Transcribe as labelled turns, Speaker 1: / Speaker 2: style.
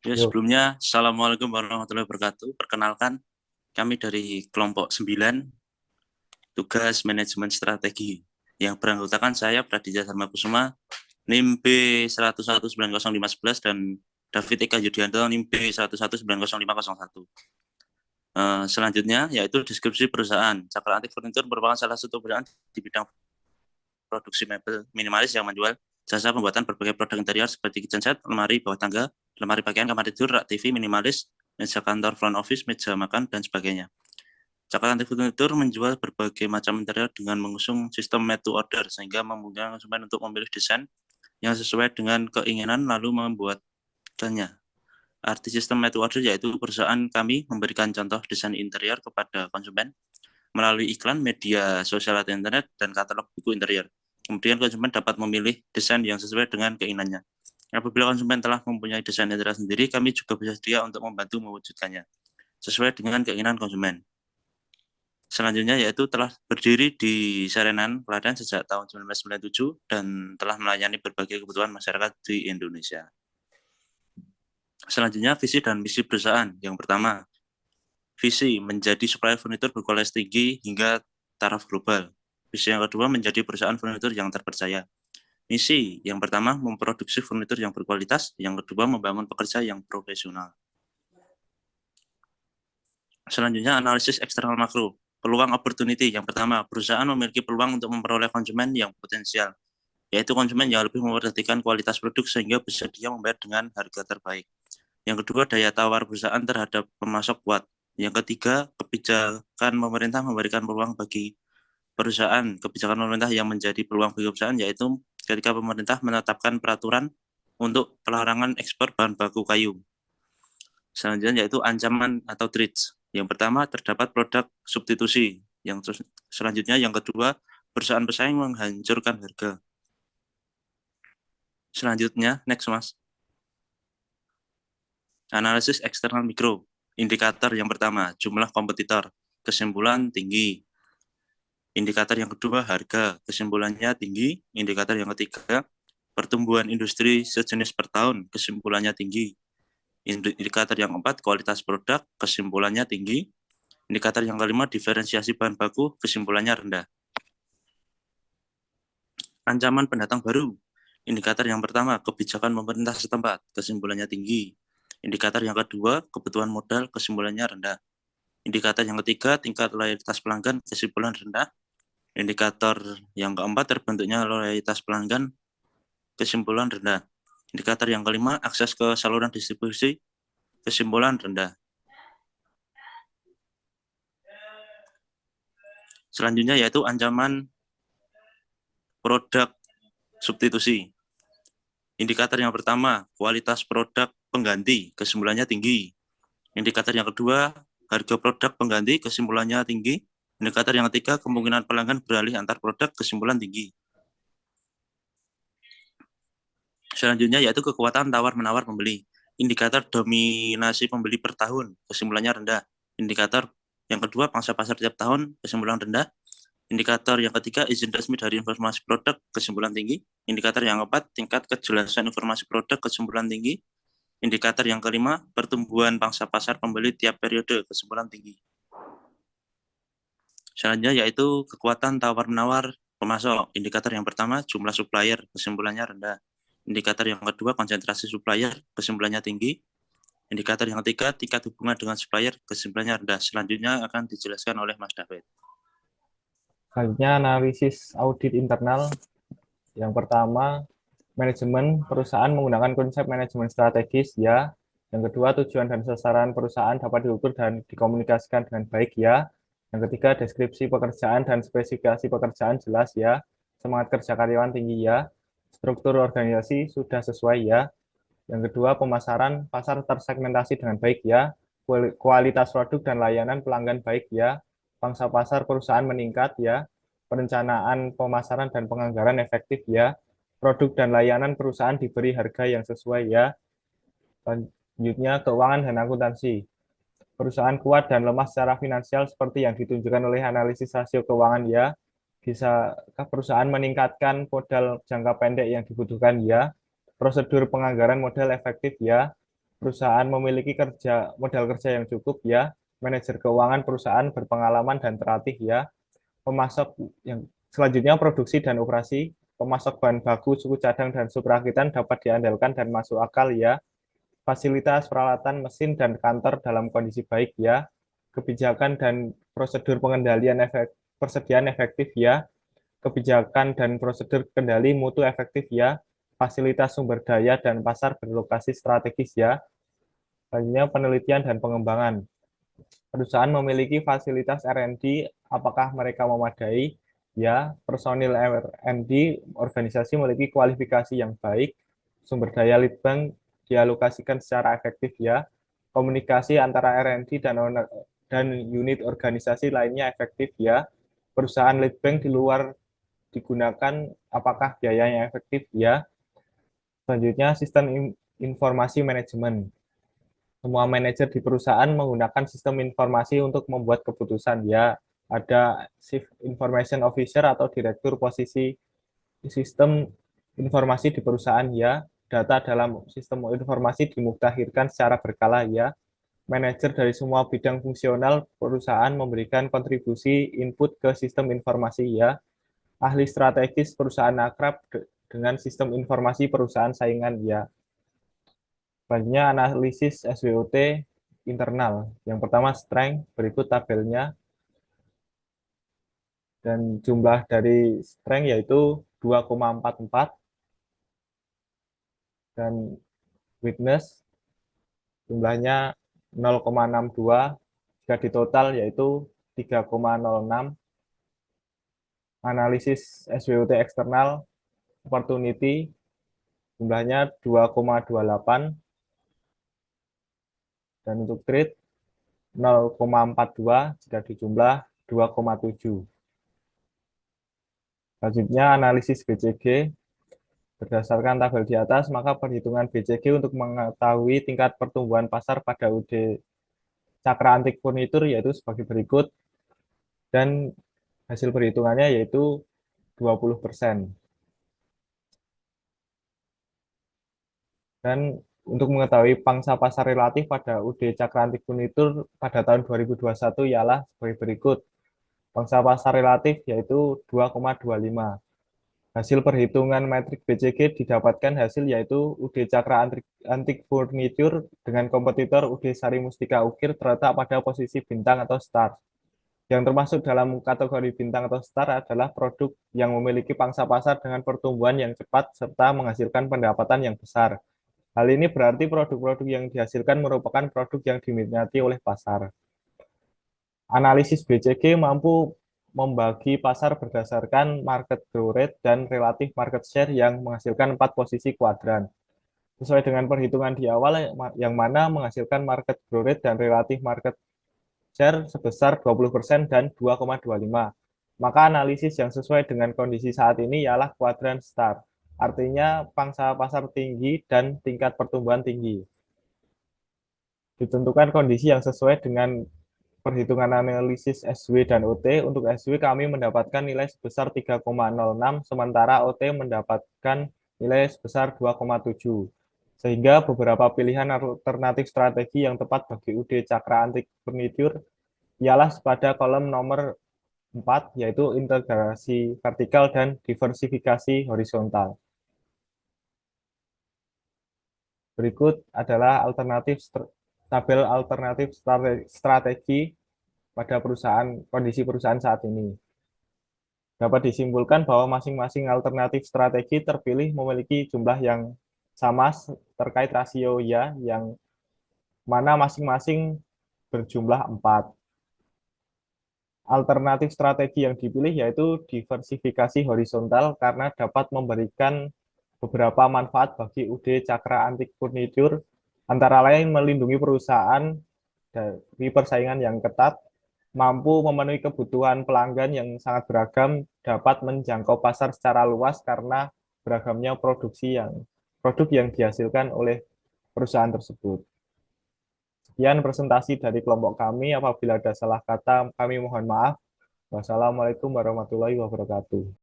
Speaker 1: Ya,
Speaker 2: Yuk,
Speaker 1: sebelumnya, Assalamualaikum warahmatullahi wabarakatuh. Perkenalkan, kami dari kelompok 9, tugas manajemen strategi. Yang beranggotakan saya, Praditya Dharma Kusuma, NIM B101905111, dan David Eka Yudianto, NIM B1019051. Selanjutnya, yaitu deskripsi perusahaan. Cakra Antik Furnitur merupakan salah satu perusahaan di bidang produksi mebel minimalis yang menjual jasa pembuatan berbagai produk interior seperti kitchen set, lemari bawah tangga, lemari pakaian, kamar tidur, rak TV, minimalis, meja kantor, front office, meja makan, dan sebagainya. Cakra Antik Furnitur menjual berbagai macam interior dengan mengusung sistem made to order sehingga memungkinkan konsumen untuk memilih desain yang sesuai dengan keinginan lalu membuatkannya. Arti sistem made to order yaitu perusahaan kami memberikan contoh desain interior kepada konsumen melalui iklan, media sosial atau internet, dan katalog buku interior. Kemudian konsumen dapat memilih desain yang sesuai dengan keinginannya. Apabila konsumen telah mempunyai desain interior sendiri, kami juga bersedia untuk membantu mewujudkannya sesuai dengan keinginan konsumen. Selanjutnya yaitu telah berdiri di Sarenan, Klaten sejak tahun 1997 dan telah melayani berbagai kebutuhan masyarakat di Indonesia. Selanjutnya visi dan misi perusahaan. Yang pertama, visi menjadi supplier furnitur berkualitas tinggi hingga taraf global. Visi yang kedua menjadi perusahaan furnitur yang terpercaya. Misi yang pertama memproduksi furnitur yang berkualitas, yang kedua membangun pekerja yang profesional. Selanjutnya analisis eksternal makro. Peluang opportunity. Yang pertama, perusahaan memiliki peluang untuk memperoleh konsumen yang potensial, yaitu konsumen yang lebih memperhatikan kualitas produk sehingga bersedia membayar dengan harga terbaik. Yang kedua, daya tawar perusahaan terhadap pemasok kuat. Yang ketiga, kebijakan pemerintah memberikan peluang bagi perusahaan. Kebijakan pemerintah yang menjadi peluang bagi perusahaan yaitu ketika pemerintah menetapkan peraturan untuk pelarangan ekspor bahan baku kayu. Selanjutnya yaitu ancaman atau threats. Yang pertama, terdapat produk substitusi. Yang selanjutnya, yang kedua, perusahaan pesaing menghancurkan harga. Selanjutnya, next mas. Analisis eksternal mikro. Indikator yang pertama, jumlah kompetitor. Kesimpulan tinggi. Indikator yang kedua, harga. Kesimpulannya tinggi. Indikator yang ketiga, pertumbuhan industri sejenis per tahun. Kesimpulannya tinggi. Indikator yang keempat, kualitas produk. Kesimpulannya tinggi. Indikator yang kelima, diferensiasi bahan baku. Kesimpulannya rendah. Ancaman pendatang baru. Indikator yang pertama, kebijakan pemerintah setempat. Kesimpulannya tinggi. Indikator yang kedua, kebutuhan modal. Kesimpulannya rendah. Indikator yang ketiga, tingkat loyalitas pelanggan. Kesimpulan rendah. Indikator yang keempat, terbentuknya loyalitas pelanggan. Kesimpulan rendah. Indikator yang kelima, akses ke saluran distribusi. Kesimpulan rendah. Selanjutnya yaitu ancaman produk substitusi. Indikator yang pertama, kualitas produk pengganti, kesimpulannya tinggi. Indikator yang kedua, harga produk pengganti, kesimpulannya tinggi. Indikator yang ketiga, kemungkinan pelanggan beralih antar produk, kesimpulan tinggi. Selanjutnya yaitu kekuatan tawar-menawar pembeli. Indikator dominasi pembeli per tahun, kesimpulannya rendah. Indikator yang kedua, pangsa pasar tiap tahun, kesimpulan rendah. Indikator yang ketiga, izin resmi dari informasi produk, kesimpulan tinggi. Indikator yang keempat, tingkat kejelasan informasi produk, kesimpulan tinggi. Indikator yang kelima, pertumbuhan pangsa pasar pembeli tiap periode, kesimpulan tinggi. Selanjutnya yaitu kekuatan tawar-menawar pemasok. Indikator yang pertama, jumlah supplier, kesimpulannya rendah. Indikator yang kedua, konsentrasi supplier, kesimpulannya tinggi. Indikator yang ketiga, tingkat hubungan dengan supplier, kesimpulannya rendah. Selanjutnya akan dijelaskan oleh Mas David.
Speaker 2: selanjutnya analisis audit internal. Yang pertama, manajemen perusahaan menggunakan konsep manajemen strategis, ya. Yang kedua, tujuan dan sasaran perusahaan dapat diukur dan dikomunikasikan dengan baik, ya. Yang ketiga, deskripsi pekerjaan dan spesifikasi pekerjaan jelas, ya. Semangat kerja karyawan tinggi, ya. Struktur organisasi sudah sesuai, ya. Yang kedua, pemasaran pasar tersegmentasi dengan baik, ya. Kualitas produk dan layanan pelanggan baik, ya. Pangsa pasar perusahaan meningkat, ya. Perencanaan pemasaran dan penganggaran efektif, ya. Produk dan layanan perusahaan diberi harga yang sesuai, ya. Selanjutnya, keuangan dan akuntansi. Perusahaan kuat dan lemah secara finansial seperti yang ditunjukkan oleh analisis rasio keuangan, ya. Bisakah perusahaan meningkatkan modal jangka pendek yang dibutuhkan, ya. Prosedur penganggaran modal efektif, ya. perusahaan memiliki modal kerja yang cukup ya, manajer keuangan perusahaan berpengalaman dan terlatih ya, pemasok yang selanjutnya produksi dan operasi, pemasok bahan baku, suku cadang dan subrakitan dapat diandalkan dan masuk akal ya, fasilitas peralatan mesin dan kantor dalam kondisi baik ya, kebijakan dan prosedur persediaan efektif ya, kebijakan dan prosedur kendali mutu efektif ya, fasilitas sumber daya dan pasar berlokasi strategis ya. Selanjutnya penelitian dan pengembangan. Perusahaan memiliki fasilitas R&D, apakah mereka memadai? Ya, personil R&D organisasi memiliki kualifikasi yang baik, sumber daya lead bank dialokasikan secara efektif ya, komunikasi antara R&D dan unit organisasi lainnya efektif ya, perusahaan lead bank di luar digunakan, apakah biayanya efektif ya. Selanjutnya sistem informasi manajemen. Semua manajer di perusahaan menggunakan sistem informasi untuk membuat keputusan ya. Ada Chief Information Officer atau direktur posisi sistem informasi di perusahaan ya. Data dalam sistem informasi dimutakhirkan secara berkala ya. Manajer dari semua bidang fungsional perusahaan memberikan kontribusi input ke sistem informasi ya. Ahli strategis perusahaan akrab dengan sistem informasi perusahaan saingan ya. Selanjutnya analisis SWOT internal. Yang pertama strength, berikut tabelnya. Dan jumlah dari strength yaitu 2,44 dan weakness jumlahnya 0,62, jika ditotal yaitu 3,06. Analisis SWOT eksternal opportunity jumlahnya 2,28 dan untuk trade 0,42 jika dijumlah 2,7. Selanjutnya analisis BCG. Berdasarkan tabel di atas, maka perhitungan BCG untuk mengetahui tingkat pertumbuhan pasar pada UD cakra antik furnitur yaitu sebagai berikut, dan hasil perhitungannya yaitu 20%. Dan untuk mengetahui pangsa pasar relatif pada UD cakra antik furnitur pada tahun 2021 ialah sebagai berikut. Pangsa pasar relatif yaitu 2,25. Hasil perhitungan metrik BCG didapatkan hasil yaitu UD Cakra Antik Furniture dengan kompetitor UD Sari Mustika Ukir terletak pada posisi bintang atau star. Yang termasuk dalam kategori bintang atau star adalah produk yang memiliki pangsa pasar dengan pertumbuhan yang cepat serta menghasilkan pendapatan yang besar. Hal ini berarti produk-produk yang dihasilkan merupakan produk yang diminati oleh pasar. Analisis BCG mampu membagi pasar berdasarkan market growth rate dan relatif market share yang menghasilkan 4 posisi kuadran. Sesuai dengan perhitungan di awal, yang mana menghasilkan market growth rate dan relatif market share sebesar 20% dan 2,25. Maka analisis yang sesuai dengan kondisi saat ini ialah kuadran star, artinya pangsa pasar tinggi dan tingkat pertumbuhan tinggi. Ditentukan kondisi yang sesuai dengan perhitungan analisis SW dan OT. Untuk SW kami mendapatkan nilai sebesar 3,06, sementara OT mendapatkan nilai sebesar 2,7. Sehingga beberapa pilihan alternatif strategi yang tepat bagi UD Cakra Antik Furniture ialah pada kolom nomor 4, yaitu integrasi vertikal dan diversifikasi horizontal. Berikut adalah tabel alternatif strategi pada kondisi perusahaan saat ini. Dapat disimpulkan bahwa masing-masing alternatif strategi terpilih memiliki jumlah yang sama terkait rasio ya, yang mana masing-masing berjumlah 4. Alternatif strategi yang dipilih yaitu diversifikasi horizontal karena dapat memberikan beberapa manfaat bagi UD Cakra Antik Furniture, antara lain melindungi perusahaan dari persaingan yang ketat, mampu memenuhi kebutuhan pelanggan yang sangat beragam, dapat menjangkau pasar secara luas karena beragamnya produk yang dihasilkan oleh perusahaan tersebut. Sekian presentasi dari kelompok kami. Apabila ada salah kata, kami mohon maaf. Wassalamualaikum warahmatullahi wabarakatuh.